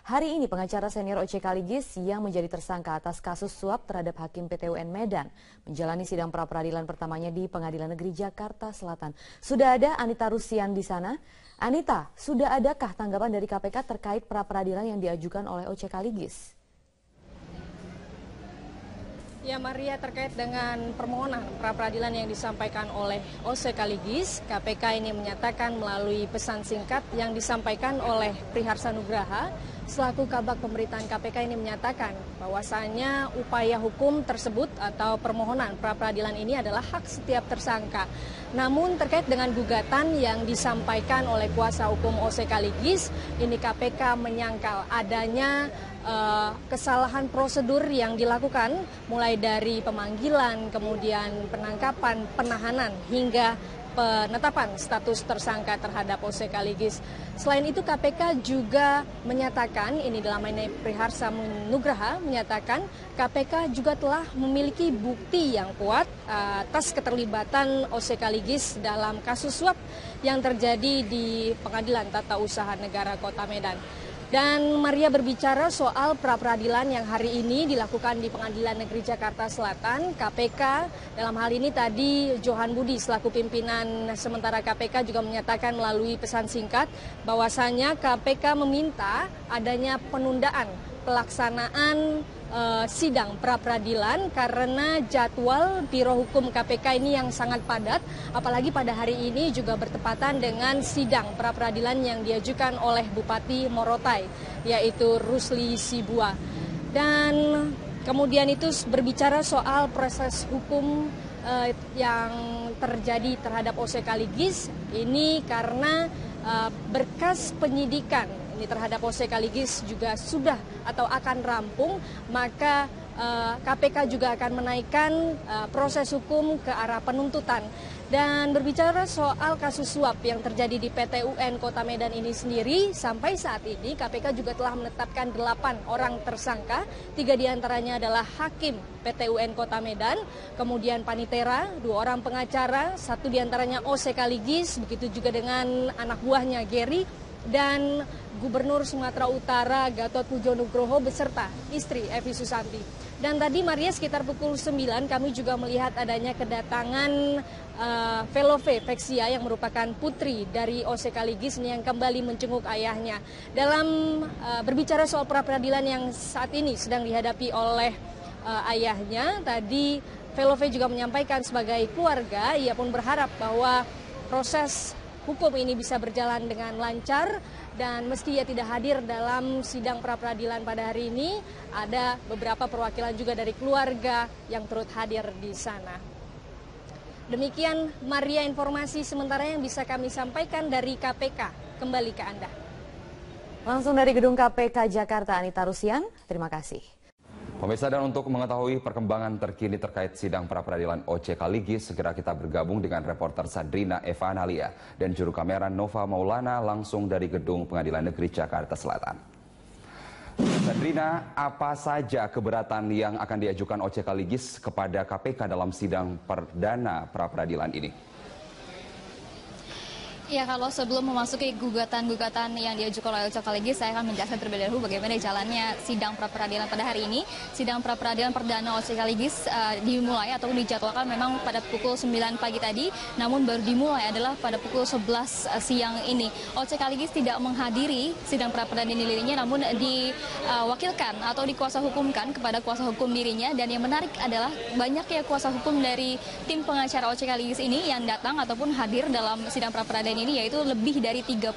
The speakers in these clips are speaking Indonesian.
Hari ini pengacara senior OCK Ligis yang menjadi tersangka atas kasus suap terhadap Hakim PT UN Medan menjalani sidang pra-peradilan pertamanya di Pengadilan Negeri Jakarta Selatan. Sudah ada Anita Rusian di sana. Anita, sudah adakah tanggapan dari KPK terkait pra-peradilan yang diajukan oleh OCK Ligis? Ya Maria, terkait dengan permohonan pra-peradilan yang disampaikan oleh OCK Ligis, KPK ini menyatakan melalui pesan singkat yang disampaikan oleh Priharsa Nugraha, selaku Kabag Pemberitaan KPK ini menyatakan bahwasannya upaya hukum tersebut atau permohonan pra-peradilan ini adalah hak setiap tersangka. Namun terkait dengan gugatan yang disampaikan oleh kuasa hukum OCK Ligis, ini KPK menyangkal adanya kesalahan prosedur yang dilakukan mulai dari pemanggilan, kemudian penangkapan, penahanan hingga penetapan status tersangka terhadap OCK Ligis. Selain itu KPK juga menyatakan, ini dalam ini Priharsa Nugraha menyatakan KPK juga telah memiliki bukti yang kuat atas keterlibatan OCK Ligis dalam kasus suap yang terjadi di Pengadilan Tata Usaha Negara Kota Medan. Dan Maria berbicara soal pra-peradilan yang hari ini dilakukan di Pengadilan Negeri Jakarta Selatan. KPK dalam hal ini tadi Johan Budi selaku pimpinan sementara KPK juga menyatakan melalui pesan singkat bahwasanya KPK meminta adanya penundaan pelaksanaan sidang pra-peradilan karena jadwal Biro Hukum KPK ini yang sangat padat, apalagi pada hari ini juga bertepatan dengan sidang pra-peradilan yang diajukan oleh Bupati Morotai, yaitu Rusli Sibua. Dan kemudian itu berbicara soal proses hukum yang terjadi terhadap OCK Ligis, ini karena berkas penyidikan ini terhadap OCK Ligis juga sudah atau akan rampung, maka KPK juga akan menaikkan proses hukum ke arah penuntutan. Dan berbicara soal kasus suap yang terjadi di PT UN Kota Medan ini sendiri, sampai saat ini KPK juga telah menetapkan 8 orang tersangka, 3 diantaranya adalah Hakim PT UN Kota Medan, kemudian Panitera, 2 orang pengacara, 1 diantaranya OCK Ligis, begitu juga dengan anak buahnya Gary, dan Gubernur Sumatera Utara Gatot Pujo Nugroho beserta istri Evi Susanti. Dan tadi Maria sekitar pukul 9 kami juga melihat adanya kedatangan Velove Vexia yang merupakan putri dari OCK Ligis yang kembali menjenguk ayahnya. Dalam berbicara soal pra-peradilan yang saat ini sedang dihadapi oleh ayahnya, tadi Velove juga menyampaikan sebagai keluarga, ia pun berharap bahwa proses hukum ini bisa berjalan dengan lancar, dan meski ia tidak hadir dalam sidang pra-peradilan pada hari ini, ada beberapa perwakilan juga dari keluarga yang turut hadir di sana. Demikian Maria informasi sementara yang bisa kami sampaikan dari KPK. Kembali ke Anda. Langsung dari Gedung KPK Jakarta, Anita Rusian, terima kasih. Pemirsa, dan untuk mengetahui perkembangan terkini terkait sidang pra-peradilan OCK Ligis, segera kita bergabung dengan reporter Sadrina Eva Analia dan juru kamera Nova Maulana langsung dari Gedung Pengadilan Negeri Jakarta Selatan. Sadrina, apa saja keberatan yang akan diajukan OCK Ligis kepada KPK dalam sidang perdana pra-peradilan ini? Ya, kalau sebelum memasuki gugatan-gugatan yang diajukan oleh OCK Ligis, saya akan menjelaskan terlebih dahulu bagaimana jalannya sidang pra-peradilan pada hari ini. Sidang pra-peradilan perdana OCK Ligis dimulai atau dijadwalkan memang pada pukul 9 pagi tadi, namun baru dimulai adalah pada pukul 11 siang ini. OCK Ligis tidak menghadiri sidang pra-peradilan dirinya, namun diwakilkan atau dikuasa hukumkan kepada kuasa hukum dirinya. Dan yang menarik adalah banyaknya kuasa hukum dari tim pengacara OCK Ligis ini yang datang ataupun hadir dalam sidang pra-peradilan ini, yaitu lebih dari 30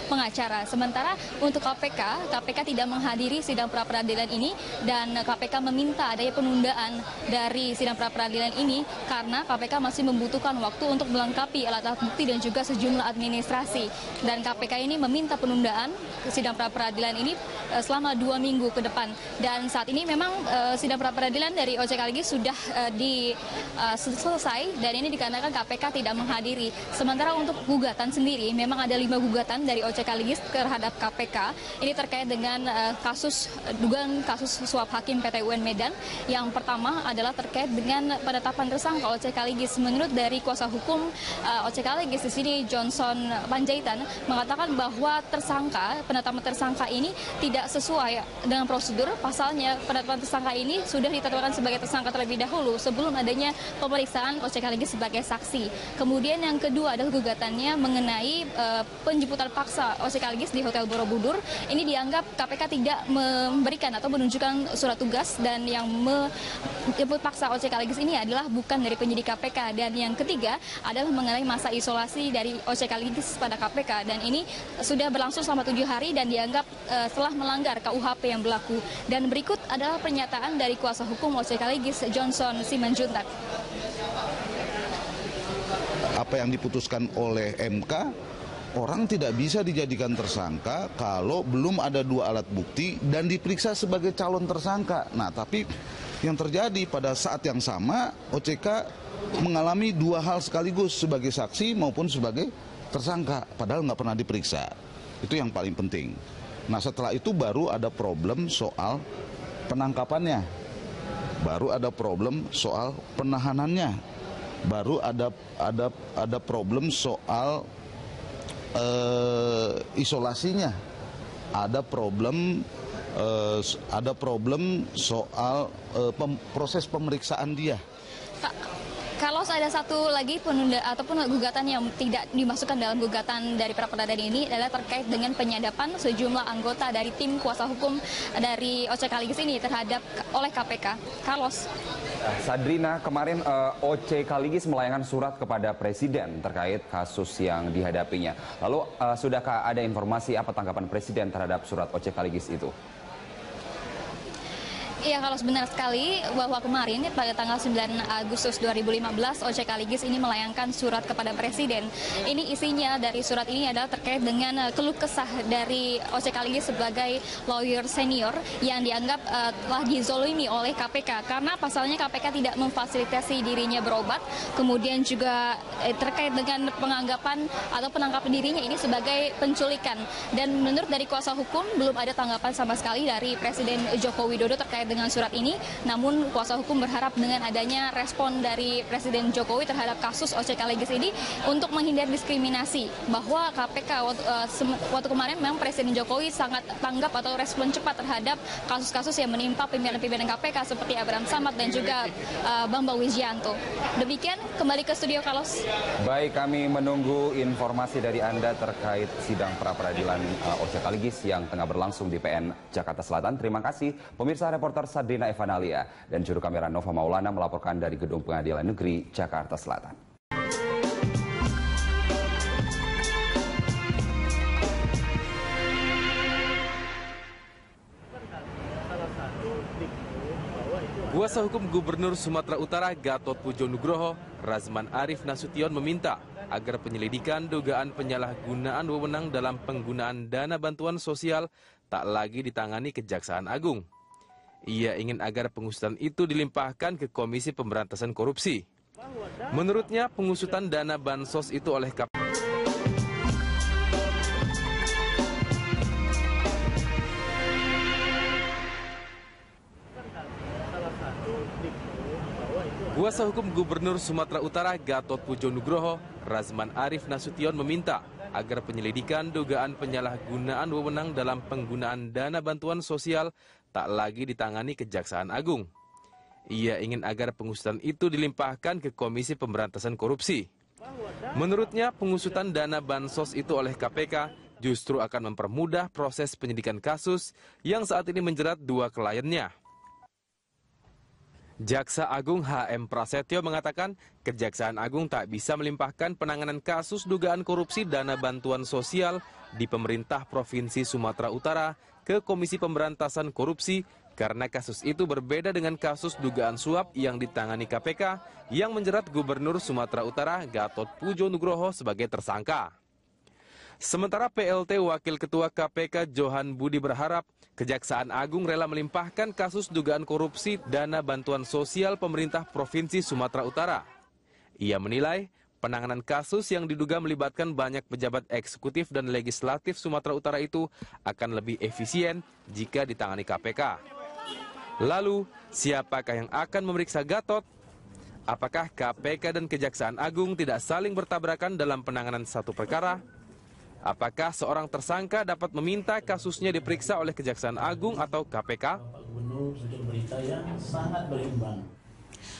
pengacara. Sementara untuk KPK tidak menghadiri sidang pra-peradilan ini, dan KPK meminta adanya penundaan dari sidang pra-peradilan ini karena KPK masih membutuhkan waktu untuk melengkapi alat-alat bukti dan juga sejumlah administrasi. Dan KPK ini meminta penundaan sidang pra-peradilan ini selama 2 minggu ke depan. Dan saat ini memang sidang pra-peradilan dari OCK Ligis sudah selesai, dan ini dikarenakan KPK tidak menghadiri. Sementara untuk gugatan gugatan sendiri, memang ada 5 gugatan dari OC Kaligis terhadap KPK. Ini terkait dengan dugaan kasus suap hakim PT UN Medan. Yang pertama adalah terkait dengan penetapan tersangka OC Kaligis. Menurut dari kuasa hukum OC Kaligis di sini, Johnson Panjaitan, mengatakan bahwa penetapan tersangka ini tidak sesuai dengan prosedur. Pasalnya penetapan tersangka ini sudah ditetapkan sebagai tersangka terlebih dahulu sebelum adanya pemeriksaan OC Kaligis sebagai saksi. Kemudian yang kedua adalah gugatannya mengenai penjemputan paksa OC Kaligis di Hotel Borobudur. Ini dianggap KPK tidak memberikan atau menunjukkan surat tugas, dan yang menjemput paksa OC Kaligis ini adalah bukan dari penyidik KPK. Dan yang ketiga adalah mengenai masa isolasi dari OC Kaligis pada KPK, dan ini sudah berlangsung selama 7 hari dan dianggap telah melanggar KUHP yang berlaku. Dan berikut adalah pernyataan dari kuasa hukum OC Kaligis, Johnson Simanjuntak. Apa yang diputuskan oleh MK, orang tidak bisa dijadikan tersangka kalau belum ada 2 alat bukti dan diperiksa sebagai calon tersangka. Nah, tapi yang terjadi pada saat yang sama, OCK mengalami 2 hal sekaligus, sebagai saksi maupun sebagai tersangka, padahal nggak pernah diperiksa. Itu yang paling penting. Nah, setelah itu baru ada problem soal penangkapannya, baru ada problem soal penahanannya, baru ada problem soal isolasinya, ada problem soal proses pemeriksaan dia. Kalau ada satu lagi penunda ataupun gugatan yang tidak dimasukkan dalam gugatan dari pra peradilan ini adalah terkait dengan penyadapan sejumlah anggota dari tim kuasa hukum dari OC Kaligis ini oleh KPK. Carlos. Sadrina, kemarin OC Kaligis melayangkan surat kepada Presiden terkait kasus yang dihadapinya. Lalu sudahkah ada informasi apa tanggapan Presiden terhadap surat OC Kaligis itu? Iya, kalau benar sekali bahwa kemarin pada tanggal 9 Agustus 2015 OC Kaligis ini melayangkan surat kepada Presiden. Ini isinya dari surat ini adalah terkait dengan keluh kesah dari OC Kaligis sebagai lawyer senior yang dianggap telah dizolimi oleh KPK karena pasalnya KPK tidak memfasilitasi dirinya berobat, kemudian juga terkait dengan penganggapan atau penangkapan dirinya ini sebagai penculikan. Dan menurut dari kuasa hukum belum ada tanggapan sama sekali dari Presiden Joko Widodo terkait dengan surat ini, namun kuasa hukum berharap dengan adanya respon dari Presiden Jokowi terhadap kasus OC Kaligis ini untuk menghindari diskriminasi, bahwa KPK waktu kemarin memang Presiden Jokowi sangat tanggap atau respon cepat terhadap kasus-kasus yang menimpa pimpinan-pimpinan KPK seperti Abraham Samad dan juga Bambang Wijianto. Demikian, kembali ke studio Carlos. Baik, kami menunggu informasi dari Anda terkait sidang pra peradilan OC Kaligis yang tengah berlangsung di PN Jakarta Selatan. Terima kasih pemirsa. Reporter Sadrina Evanalia dan juru kamera Nova Maulana melaporkan dari Gedung Pengadilan Negeri Jakarta Selatan. Kuasa hukum Gubernur Sumatera Utara Gatot Pujo Nugroho, Razman Arif Nasution meminta agar penyelidikan dugaan penyalahgunaan wewenang dalam penggunaan dana bantuan sosial tak lagi ditangani Kejaksaan Agung. Ia ingin agar pengusutan itu dilimpahkan ke Komisi Pemberantasan Korupsi. Menurutnya, pengusutan dana bansos itu oleh KPK Kuasa hukum Gubernur Sumatera Utara Gatot Pujo Nugroho, Razman Arif Nasution meminta agar penyelidikan dugaan penyalahgunaan wewenang dalam penggunaan dana bantuan sosial tak lagi ditangani Kejaksaan Agung. Ia ingin agar pengusutan itu dilimpahkan ke Komisi Pemberantasan Korupsi. Menurutnya, pengusutan dana bansos itu oleh KPK justru akan mempermudah proses penyidikan kasus yang saat ini menjerat 2 kliennya. Jaksa Agung HM Prasetyo mengatakan Kejaksaan Agung tak bisa melimpahkan penanganan kasus dugaan korupsi dana bantuan sosial di pemerintah Provinsi Sumatera Utara ke Komisi Pemberantasan Korupsi karena kasus itu berbeda dengan kasus dugaan suap yang ditangani KPK yang menjerat Gubernur Sumatera Utara Gatot Pujo Nugroho sebagai tersangka. Sementara PLT Wakil Ketua KPK Johan Budi berharap Kejaksaan Agung rela melimpahkan kasus dugaan korupsi dana bantuan sosial pemerintah Provinsi Sumatera Utara. Ia menilai penanganan kasus yang diduga melibatkan banyak pejabat eksekutif dan legislatif Sumatera Utara itu akan lebih efisien jika ditangani KPK. Lalu, siapakah yang akan memeriksa Gatot? Apakah KPK dan Kejaksaan Agung tidak saling bertabrakan dalam penanganan satu perkara? Apakah seorang tersangka dapat meminta kasusnya diperiksa oleh Kejaksaan Agung atau KPK?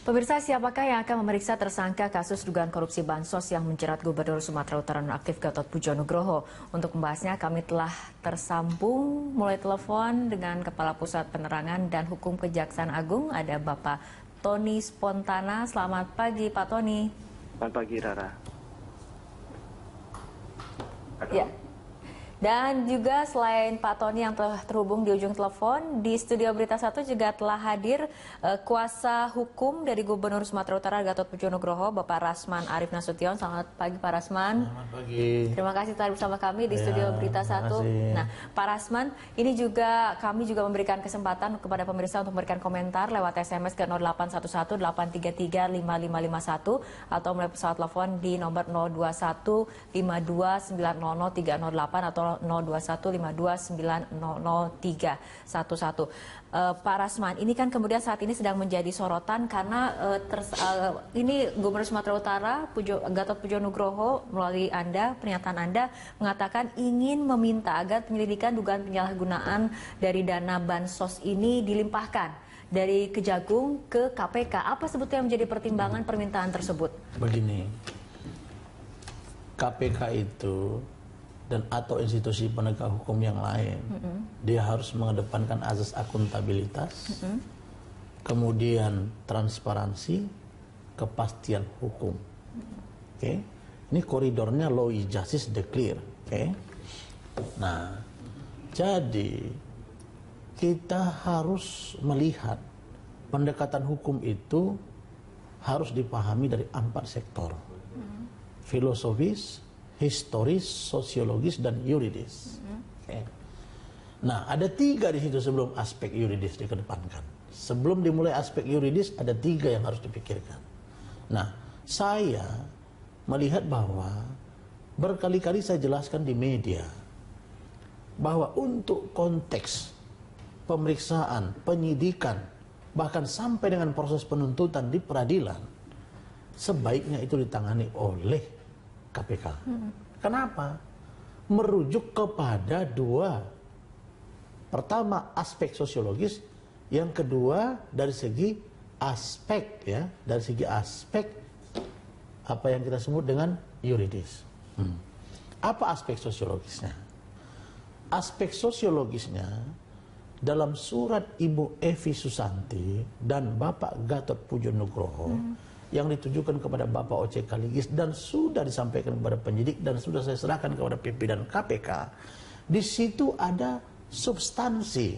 Pemirsa, siapakah yang akan memeriksa tersangka kasus dugaan korupsi bansos yang menjerat Gubernur Sumatera Utara nonaktif Gatot Pujo Nugroho? Untuk membahasnya, kami telah tersambung mulai telepon dengan Kepala Pusat Penerangan dan Hukum Kejaksaan Agung, ada Bapak Tony Spontana. Selamat pagi, Pak Tony. Selamat pagi, Rara. Ya. Dan juga selain Pak Tony yang telah terhubung di ujung telepon, di studio Berita 1 juga telah hadir kuasa hukum dari Gubernur Sumatera Utara Gatot Pujo Nugroho, Bapak Rasman Arief Nasution. Selamat pagi, Pak Rasman. Selamat pagi. Terima kasih telah bersama kami di studio Berita 1. Nah, Pak Rasman, ini juga kami juga memberikan kesempatan kepada pemirsa untuk memberikan komentar lewat SMS ke 0811 833 5551 atau melalui pesawat telepon di nomor 021 52 900 308 atau 02152900311. Pak Rasman, ini kan kemudian saat ini sedang menjadi sorotan karena ini Gubernur Sumatera Utara Gatot Pujo Nugroho melalui pernyataan Anda mengatakan ingin meminta agar penyelidikan dugaan penyalahgunaan dari dana bansos ini dilimpahkan dari Kejagung ke KPK. Apa sebetulnya menjadi pertimbangan permintaan tersebut? Begini, KPK itu dan atau institusi penegak hukum yang lain, dia harus mengedepankan azas akuntabilitas, kemudian transparansi, kepastian hukum. Oke, ini koridornya law is justice declare. Oke, nah, jadi kita harus melihat pendekatan hukum itu harus dipahami dari 4 sektor: filosofis, historis, sosiologis, dan yuridis. Okay. Nah, ada 3 di situ sebelum aspek yuridis dikedepankan. Sebelum dimulai aspek yuridis, ada 3 yang harus dipikirkan. Nah, saya melihat bahwa berkali-kali saya jelaskan di media bahwa untuk konteks pemeriksaan, penyidikan, bahkan sampai dengan proses penuntutan di peradilan, sebaiknya itu ditangani oleh KPK. Kenapa? Merujuk kepada 2. Pertama, aspek sosiologis, yang kedua dari segi aspek apa yang kita sebut dengan yuridis. Apa aspek sosiologisnya? Aspek sosiologisnya dalam surat Ibu Evi Susanti dan Bapak Gatot Pujo Nugroho yang ditujukan kepada Bapak O.C. Kaligis dan sudah disampaikan kepada penyidik dan sudah saya serahkan kepada pimpinan KPK. Di situ ada substansi.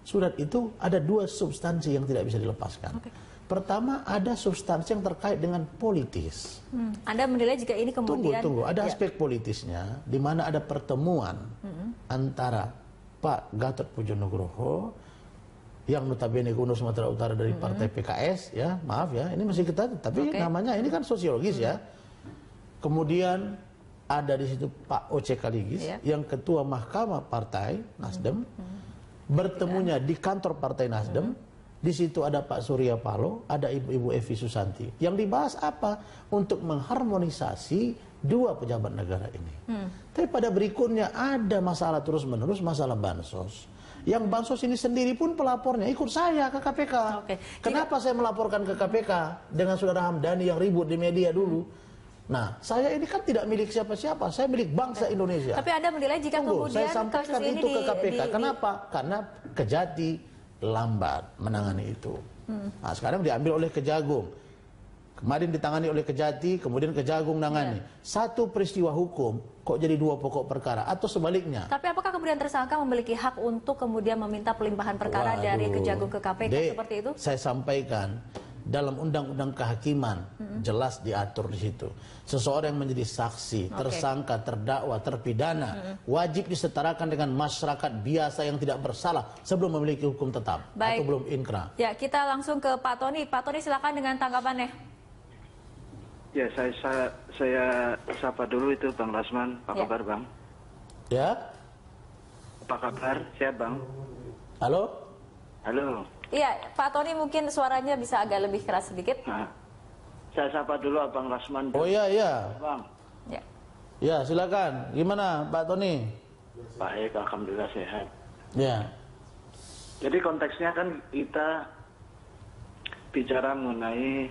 Surat itu ada 2 substansi yang tidak bisa dilepaskan. Okay. Pertama, ada substansi yang terkait dengan politis. Anda menilai jika ini kemudian... Tunggu. Ada aspek politisnya, di mana ada pertemuan antara Pak Gatot Pujo Nugroho yang notabene Gubernur Sumatera Utara dari Partai PKS, ya, maaf ya, ini masih kita, tapi namanya ini kan sosiologis ya. Kemudian ada di situ Pak O.C. Kaligis, yang Ketua Mahkamah Partai Nasdem, bertemunya di kantor Partai Nasdem. Di situ ada Pak Surya Paloh, ada Ibu Evi Susanti. Yang dibahas apa? Untuk mengharmonisasi 2 pejabat negara ini. Tapi pada berikutnya ada masalah terus-menerus, masalah bansos. Yang bansos ini sendiri pun pelapornya ikut saya ke KPK. Kenapa saya melaporkan ke KPK dengan Saudara Hamdani yang ribut di media dulu? Nah, saya ini kan tidak milik siapa-siapa, saya milik bangsa Indonesia. Tapi Anda menilai jika kemudian saya sampaikan kasus itu ke KPK. Kenapa? Karena Kejati lambat menangani itu. Nah, sekarang diambil oleh Kejagung. Kemarin ditangani oleh Kejati, kemudian Kejagung nangani. Satu peristiwa hukum kok jadi 2 pokok perkara atau sebaliknya. Tapi apakah kemudian tersangka memiliki hak untuk kemudian meminta pelimpahan perkara dari Kejagung ke KPK seperti itu? Saya sampaikan dalam Undang-Undang Kehakiman jelas diatur di situ. Seseorang yang menjadi saksi, tersangka, terdakwa, terpidana wajib disetarakan dengan masyarakat biasa yang tidak bersalah sebelum memiliki hukum tetap atau belum inkrah. Ya, kita langsung ke Pak Tony. Pak Tony, silakan dengan tanggapannya. Ya, saya sapa dulu itu Bang Rasman. Apa kabar, Bang? Ya. Apa kabar? Siap, Bang? Halo? Halo. Iya, Pak Tony mungkin suaranya bisa agak lebih keras sedikit. Nah, saya sapa dulu Abang Rasman. Oh iya. Bang. Ya. Ya, silakan. Gimana Pak Tony? Baik, alhamdulillah sehat. Ya. Jadi konteksnya kan kita bicara mengenai